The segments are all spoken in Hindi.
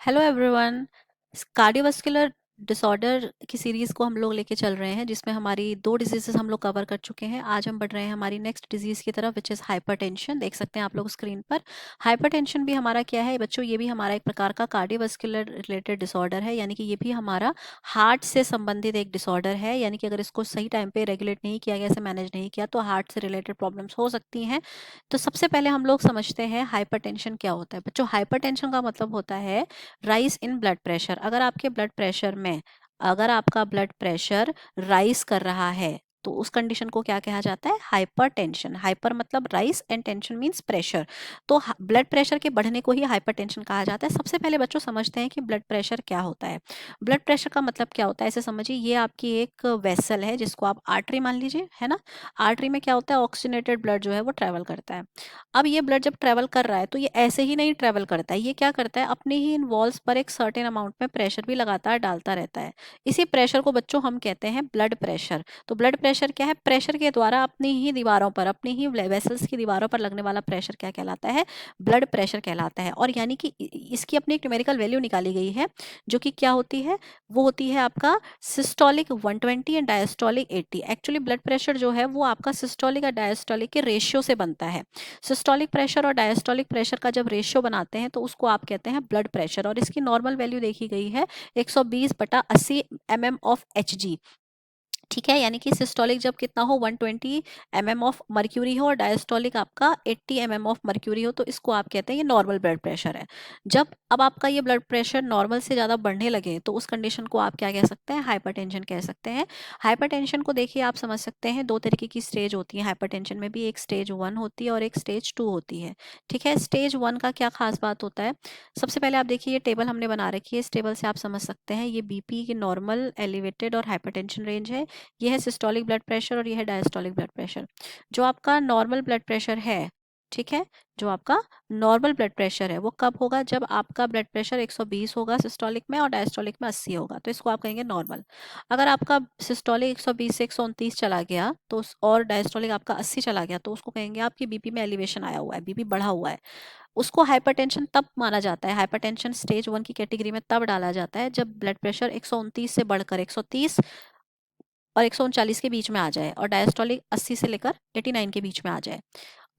Hello everyone. कार्डियोवास्कुलर डिसऑर्डर की सीरीज को हम लोग लेके चल रहे हैं जिसमें हमारी दो डिजीजेस हम लोग कवर कर चुके हैं। आज हम बढ़ रहे हैं हमारी नेक्स्ट डिजीज की तरफ विच इज़ हाइपरटेंशन। देख सकते हैं आप लोग स्क्रीन पर। हाइपरटेंशन भी हमारा क्या है बच्चों, ये भी हमारा एक प्रकार का कार्डियोवास्कुलर रिलेटेड डिसऑर्डर है, यानी कि ये भी हमारा हार्ट से संबंधित एक डिसऑर्डर है। यानी कि अगर इसको सही टाइम पे रेगुलेट नहीं किया गया, इसे मैनेज नहीं किया तो हार्ट से रिलेटेड प्रॉब्लम्स हो सकती हैं। तो सबसे पहले हम लोग समझते हैं हाइपरटेंशन क्या होता है। बच्चों, हाइपरटेंशन का मतलब होता है राइज इन ब्लड प्रेशर। अगर आपका ब्लड प्रेशर राइज कर रहा है तो उस कंडीशन को क्या कहा जाता है? हाइपरटेंशन। हाइपर मतलब rise and tension means pressure. तो ब्लड प्रेशर के बढ़ने को ही हाइपरटेंशन कहा जाता है। सबसे पहले बच्चों समझते हैं कि ब्लड प्रेशर क्या होता है। ब्लड प्रेशर का मतलब क्या होता है, ऐसे समझिए ये आपकी एक वेसल है जिसको आप आर्टरी मान लीजिए, है ना। आर्टरी में क्या होता है? ऑक्सीजनेटेड ब्लड जो है वो ट्रेवल करता है। अब ये ब्लड जब ट्रेवल कर रहा है तो ये ऐसे ही नहीं ट्रेवल करता है, ये क्या करता है? अपने ही इन वॉल्स पर एक सर्टेन अमाउंट में प्रेशर भी लगातार डालता रहता है। इसी प्रेशर को बच्चों हम कहते हैं ब्लड प्रेशर। तो ब्लड प्रेशर क्या है? प्रेशर के द्वारा अपनी ही दीवारों पर, अपनी ही वेसल्स की दीवारों पर लगने वाला प्रेशर क्या कहलाता है? ब्लड प्रेशर कहलाता है। और यानी कि इसकी अपनी एक न्यूमेरिकल वैल्यू निकाली गई है जो कि क्या होती है? वो होती है आपका systolic 120 and diastolic 80। Actually blood pressure जो है वो आपका सिस्टोलिक और डायस्टोलिक के रेशियो से बनता है। सिस्टोलिक प्रेशर और डायस्टोलिक प्रेशर का जब रेशियो बनाते हैं तो उसको आप कहते हैं ब्लड प्रेशर। और इसकी नॉर्मल वैल्यू देखी गई है 120/80 mm ऑफ Hg। ठीक है, यानी कि सिस्टोलिक जब कितना हो 120 mm ऑफ मर्क्यूरी हो और डायस्टोलिक आपका 80 mm ऑफ मर्क्यूरी हो तो इसको आप कहते हैं ये नॉर्मल ब्लड प्रेशर है। जब अब आपका ये ब्लड प्रेशर नॉर्मल से ज़्यादा बढ़ने लगे तो उस कंडीशन को आप क्या कह सकते हैं? हाइपरटेंशन कह सकते हैं। हाइपरटेंशन को देखिए आप समझ सकते हैं दो तरीके की स्टेज होती है हाइपरटेंशन में भी, एक स्टेज 1 होती है और एक स्टेज 2 होती है। ठीक है, स्टेज 1 का क्या खास बात होता है? सबसे पहले आप देखिए ये टेबल हमने बना रखी है, इस टेबल से आप समझ सकते हैं ये बीपी की नॉर्मल, एलिवेटेड और हाइपरटेंशन रेंज है। ये है सिस्टोलिक ब्लड प्रेशर और ये है डायस्टोलिक ब्लड प्रेशर। जो आपका नॉर्मल ब्लड प्रेशर है, ठीक है, जो आपका नॉर्मल ब्लड प्रेशर है वो कब होगा? जब आपका ब्लड प्रेशर 120 होगा सिस्टोलिक में और डायस्टोलिक में 80 होगा, तो इसको आप कहेंगे नॉर्मल। अगर आपका सिस्टोलिक 120 से 129 चला गया तो और डायस्टोलिक आपका 80 चला गया तो उसको कहेंगे आपकी बीपी में एलिवेशन आया हुआ है, बीपी बढ़ा हुआ है। उसको हाइपरटेंशन तब माना जाता है, हाइपरटेंशन स्टेज 1 की कैटेगरी में तब डाला जाता है जब ब्लड प्रेशर 129 से बढ़कर 130 और 139 के बीच में आ जाए और डायस्टोलिक 80 से लेकर 89 के बीच में आ जाए।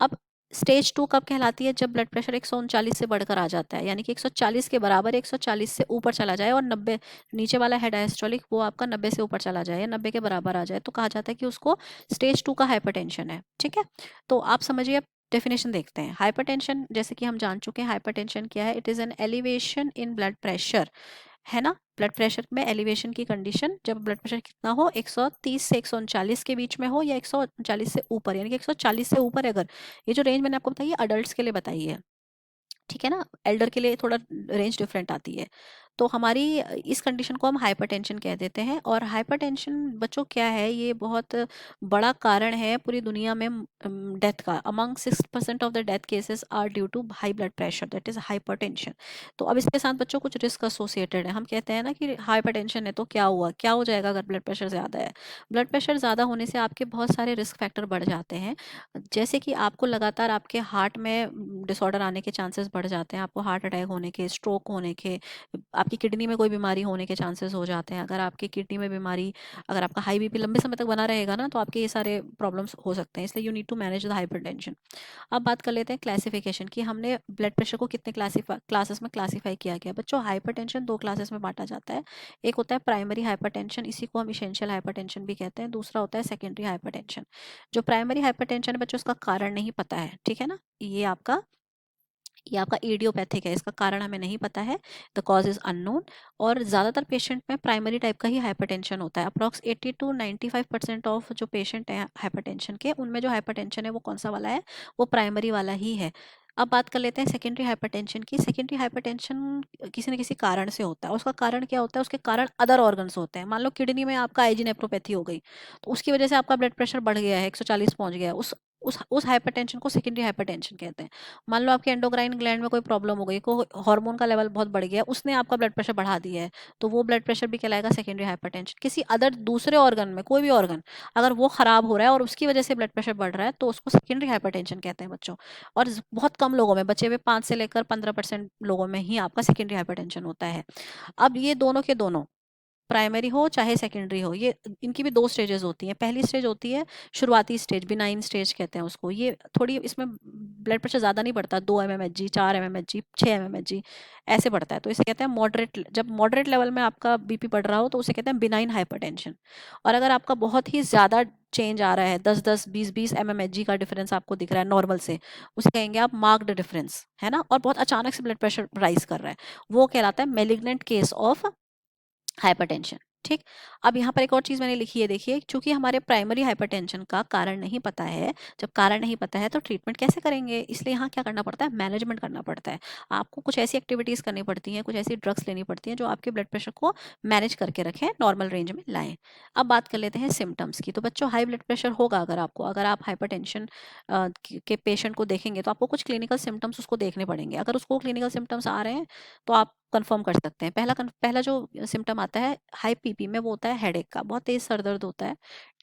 अब स्टेज 2 कब कहलाती है? जब ब्लड प्रेशर 139 से बढ़कर आ जाता है, यानी कि 140 के बराबर, 140 से ऊपर चला जाए और 90 नीचे वाला है डायस्टोलिक वो आपका 90 से ऊपर चला जाए या 90 के बराबर आ जाए तो कहा जाता है कि उसको स्टेज 2 का हाइपरटेंशन है। ठीक है, तो आप समझिए। अब डेफिनेशन देखते हैं। हाइपरटेंशन जैसे कि हम जान चुके हैं, हाइपरटेंशन क्या है? It is an elevation in blood pressure, है ना। ब्लड प्रेशर में एलिवेशन की कंडीशन जब ब्लड प्रेशर कितना हो, 130 से 139 के बीच में हो या 139 से ऊपर, यानी कि 140 से ऊपर। अगर ये जो रेंज मैंने आपको बताई है अडल्ट्स के लिए बताई है, ठीक है ना, एल्डर के लिए थोड़ा रेंज डिफरेंट आती है। तो हमारी इस कंडीशन को हम हाइपरटेंशन कह देते हैं। और हाइपरटेंशन बच्चों क्या है? ये बहुत बड़ा कारण है पूरी दुनिया में डेथ का। Among 6% of the death cases are due to high blood pressure, that is hypertension. तो अब इसके साथ बच्चों कुछ रिस्क एसोसिएटेड है। हम कहते हैं ना कि हाइपरटेंशन है तो क्या हुआ, क्या हो जाएगा अगर ब्लड प्रेशर ज़्यादा है? ब्लड प्रेशर ज़्यादा होने से आपके बहुत सारे रिस्क फैक्टर बढ़ जाते हैं। जैसे कि आपको लगातार आपके हार्ट में डिसऑर्डर आने के चांसेस बढ़ जाते हैं, आपको हार्ट अटैक होने के, स्ट्रोक होने के, आपकी किडनी में कोई बीमारी होने के चांसेस हो जाते हैं। अगर आपकी किडनी में बीमारी, अगर आपका हाई बीपी लंबे समय तक बना रहेगा ना तो आपके ये सारे प्रॉब्लम्स हो सकते हैं। इसलिए you need to manage the hypertension. अब बात कर लेते हैं क्लासिफिकेशन की। हमने ब्लड प्रेशर को कितने क्लासेस में क्लासीफाई किया गया? बच्चों, हाइपरटेंशन दो क्लासेस में बांटा जाता है। एक होता है प्राइमरी हाइपरटेंशन, इसी को हम इसेंशियल हाइपरटेंशन भी कहते हैं। दूसरा होता है सेकेंडरी हाइपरटेंशन। जो प्राइमरी हाइपरटेंशन है बच्चों, उसका कारण नहीं पता है, ठीक है ना। ये आपका इडियोपैथिक है, इसका कारण हमें नहीं पता है, द कॉज इज अननोन। और ज़्यादातर पेशेंट में प्राइमरी टाइप का ही हाइपरटेंशन होता है। अप्रॉक्स 80 to 95% ऑफ जो पेशेंट हैं हाइपरटेंशन के, उनमें जो हाइपरटेंशन है वो कौन सा वाला है? वो प्राइमरी वाला ही है। अब बात कर लेते हैं सेकेंडरी हाइपरटेंशन की। सेकेंडरी हाइपरटेंशन किसी न किसी कारण से होता है। उसका कारण क्या होता है? उसके कारण अदर ऑर्गन्स होते हैं। मान लो किडनी में आपका आईजी नेफ्रोपैथी हो गई तो उसकी वजह से आपका ब्लड प्रेशर बढ़ गया है, 140 पहुंच गया है। उस उस हाइपरटेंशन को सेकेंडरी हाइपरटेंशन कहते हैं। मान लो आपके एंडोक्राइन ग्लैंड में कोई प्रॉब्लम हो गई, कोई हार्मोन का लेवल बहुत बढ़ गया, उसने आपका ब्लड प्रेशर बढ़ा दिया है, तो वो ब्लड प्रेशर भी कहलाएगा सेकेंडरी हाइपरटेंशन। किसी अदर दूसरे ऑर्गन में, कोई भी ऑर्गन अगर वो खराब हो रहा है और उसकी वजह से ब्लड प्रेशर बढ़ रहा है, तो उसको सेकेंडरी हाइपरटेंशन कहते हैं बच्चों। और बहुत कम लोगों में, बचे हुए 5 से लेकर 15% लोगों में ही आपका सेकेंडरी हाइपरटेंशन होता है। अब ये दोनों के दोनों, प्राइमरी हो चाहे सेकेंडरी हो, ये इनकी भी 2 स्टेजेस होती हैं। पहली स्टेज होती है शुरुआती स्टेज, बिनाइन स्टेज कहते हैं उसको। ये थोड़ी, इसमें ब्लड प्रेशर ज़्यादा नहीं बढ़ता, 2 mmHg, 4 mmHg, 6 mmHg ऐसे बढ़ता है, तो इसे कहते हैं मॉडरेट। जब मॉडरेट लेवल में आपका बीपी बढ़ रहा हो तो उसे कहते हैं बिनाइन हाइपरटेंशन। और अगर आपका बहुत ही ज़्यादा चेंज आ रहा है, 10-10, 20-20 mmHg का डिफरेंस आपको दिख रहा है नॉर्मल से, उसे कहेंगे आप मार्क्ड डिफरेंस, है ना, और बहुत अचानक से ब्लड प्रेशर राइज कर रहा है, वो कहलाता है मेलिग्नेंट केस ऑफ हाइपरटेंशन। ठीक। अब यहाँ पर एक और चीज मैंने लिखी है, देखिए, क्योंकि हमारे प्राइमरी हाइपरटेंशन का कारण नहीं पता है, जब कारण नहीं पता है तो ट्रीटमेंट कैसे करेंगे, इसलिए यहाँ क्या करना पड़ता है, मैनेजमेंट करना पड़ता है। आपको कुछ ऐसी एक्टिविटीज करनी पड़ती हैं, कुछ ऐसी ड्रग्स लेनी पड़ती हैं जो आपके ब्लड प्रेशर को मैनेज करके रखें, नॉर्मल रेंज में लाएं। अब बात कर लेते हैं सिम्टम्स की। तो बच्चों, हाई ब्लड प्रेशर होगा अगर आपको, अगर आप हाइपरटेंशन के पेशेंट को देखेंगे तो आपको कुछ क्लिनिकल सिम्टम्स उसको देखने पड़ेंगे। अगर उसको क्लिनिकल सिम्टम्स आ रहे हैं तो आप कंफर्म कर सकते हैं। पहला जो सिम्टम आता है हाई पीपी में, वो होता है हेडेक का, बहुत तेज सर दर्द होता है।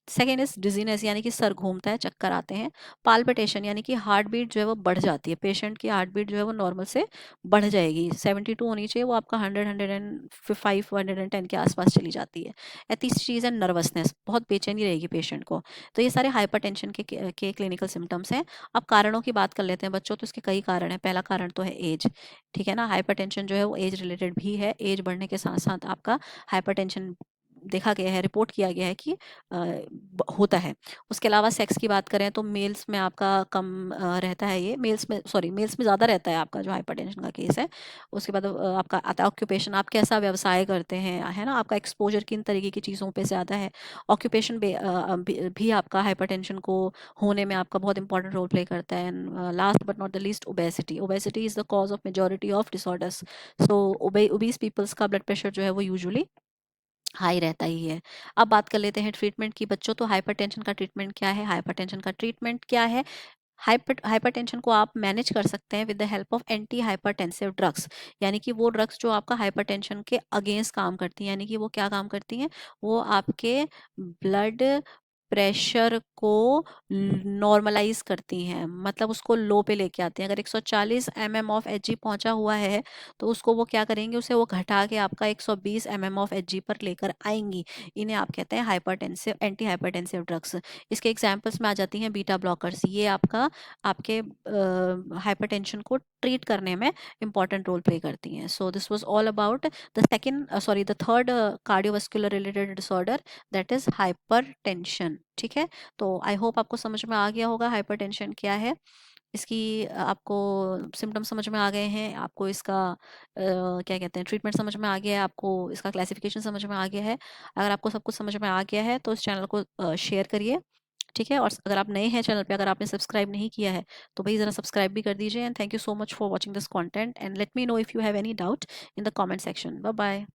सेकेंड इज डिजीनेस, यानी कि सर घूमता है, चक्कर आते हैं। पाल्पिटेशन, यानी कि हार्ट बीट जो है वो बढ़ जाती है, पेशेंट की हार्ट बीट जो है वो नॉर्मल से बढ़ जाएगी, 72 होनी चाहिए, वो आपका 100, 105, 110 के आसपास चली जाती है। या तीसरी चीज़ है नर्वसनेस, बहुत बेचैनी रहेगी पेशेंट को। तो ये सारे हाइपरटेंशन के क्लिनिकल सिम्टम्स हैं। अब कारणों की बात कर लेते हैं बच्चों, तो इसके कई कारण हैं। पहला कारण तो है एज, ठीक है ना, हाइपरटेंशन जो है वो एज रिलेटेड भी है। एज बढ़ने के साथ साथ आपका हाइपरटेंशन देखा गया है, रिपोर्ट किया गया है कि होता है। उसके अलावा सेक्स की बात करें तो मेल्स में आपका कम रहता है, ये मेल्स में, सॉरी, मेल्स में ज़्यादा रहता है आपका जो हाइपरटेंशन का केस है। उसके बाद आपका आता है ऑक्यूपेशन, आप कैसा व्यवसाय करते हैं, है ना, आपका एक्सपोजर किन तरीके की चीज़ों पे ज़्यादा है। ऑक्यूपेशन भी आपका हाइपरटेंशन को होने में आपका बहुत इंपॉर्टेंट रोल प्ले करता है। And last but not the least, obesity. Obesity is the cause of majority of disorders. So obese peoples का ब्लड प्रेशर जो है वो यूजुअली हाई रहता ही है। अब बात कर लेते हैं ट्रीटमेंट की बच्चों। तो हाइपरटेंशन का ट्रीटमेंट क्या है, हाइपरटेंशन का ट्रीटमेंट क्या है। हाइपरटेंशन को आप मैनेज कर सकते हैं with the help of anti hypertensive drugs, यानी कि वो ड्रग्स जो आपका हाइपरटेंशन के अगेंस्ट काम करती हैं। यानी कि वो क्या काम करती हैं, वो आपके ब्लड प्रेशर को नॉर्मलाइज करती हैं, मतलब उसको लो पे लेके आती हैं। अगर 140 mm ऑफ Hg पहुंचा हुआ है तो उसको वो क्या करेंगे, उसे वो घटा के आपका 120 mm ऑफ Hg पर लेकर आएंगी। इन्हें आप कहते हैं हाइपरटेंसिव, एंटी हाइपरटेंसिव ड्रग्स। इसके एग्जांपल्स में आ जाती हैं बीटा ब्लॉकर्स। ये आपका आपके हाइपरटेंशन को ट्रीट करने में इंपॉर्टेंट रोल प्ले करती हैं। So this was all about the third cardiovascular related disorder, that is hypertension. ठीक है, तो आई होप आपको समझ में आ गया होगा हाइपरटेंशन क्या है। इसकी आपको सिम्टम समझ में आ गए हैं, आपको इसका क्या कहते हैं, ट्रीटमेंट समझ में आ गया है, आपको इसका क्लासिफिकेशन समझ में आ गया है। अगर आपको सब कुछ समझ में आ गया है तो इस चैनल को शेयर करिए। ठीक है, और अगर आप नए हैं चैनल पे, अगर आपने सब्सक्राइब नहीं किया है तो भाई ज़रा सब्सक्राइब भी कर दीजिए। And thank you so much for watching this content, and let me know if you have any doubt in the comment section. Bye bye.